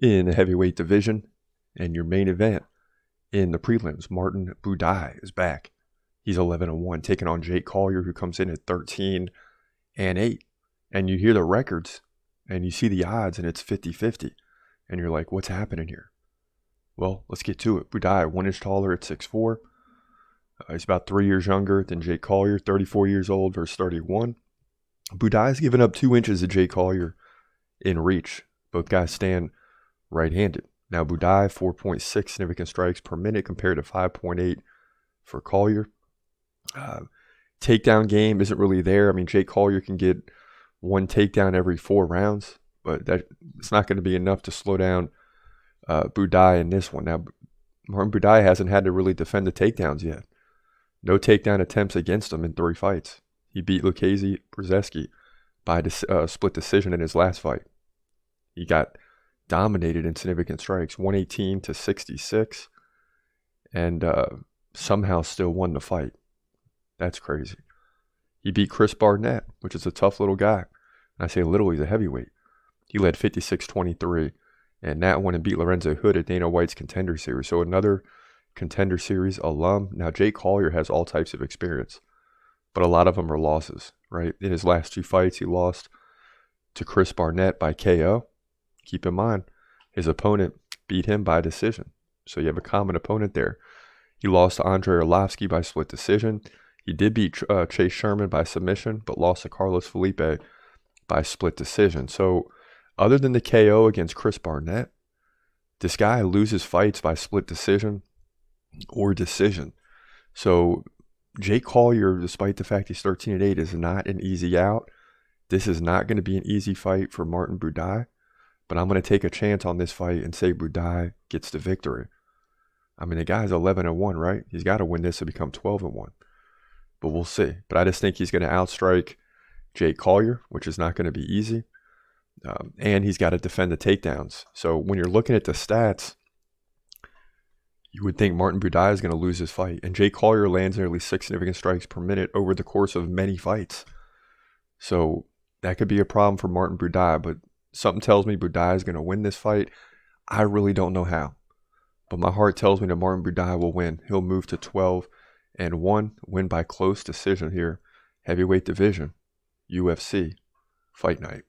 In the heavyweight division, and your main event in the prelims, Martin Buday is back. He's 11-1, taking on Jake Collier, who comes in at 13-8. And you hear the records, and you see the odds, and it's 50-50. And you're like, what's happening here? Well, let's get to it. Buday, 1 inch taller at 6'4". He's about 3 years younger than Jake Collier, 34 years old versus 31. Buday's given up 2 inches to Jake Collier in reach. Both guys stand right-handed. Now, Buday, 4.6 significant strikes per minute compared to 5.8 for Collier. Takedown game isn't really there. I mean, Jake Collier can get 1 takedown every 4 rounds, but it's not going to be enough to slow down Buday in this one. Now, Martin Buday hasn't had to really defend the takedowns yet. No takedown attempts against him in 3 fights. He beat Lucchese Brzezinski by split decision in his last fight. He got dominated in significant strikes, 118-66, and somehow still won the fight. That's crazy. He beat Chris Barnett, which is a tough little guy. And I say little, he's a heavyweight. He led 56-23, and that one and beat Lorenzo Hood at Dana White's Contender Series. So another Contender Series alum. Now, Jake Collier has all types of experience, but a lot of them are losses, right? In his last 2 fights, he lost to Chris Barnett by KO. Keep in mind, his opponent beat him by decision. So you have a common opponent there. He lost to Andrei Arlovsky by split decision. He did beat Chase Sherman by submission, but lost to Carlos Felipe by split decision. So other than the KO against Chris Barnett, this guy loses fights by split decision or decision. So Jake Collier, despite the fact he's 13-8, is not an easy out. This is not going to be an easy fight for Martin Buday, but I'm going to take a chance on this fight and say Buday gets the victory. I mean, the guy's 11-1, right? He's got to win this to become 12-1. But we'll see. But I just think he's going to outstrike Jake Collier, which is not going to be easy. And he's got to defend the takedowns. So when you're looking at the stats, you would think Martin Buday is going to lose this fight. And Jake Collier lands nearly 6 significant strikes per minute over the course of many fights. So that could be a problem for Martin Buday. But something tells me Buday is going to win this fight. I really don't know how. But my heart tells me that Martin Buday will win. He'll move to 12-1, win by close decision here. Heavyweight division, UFC, Fight Night.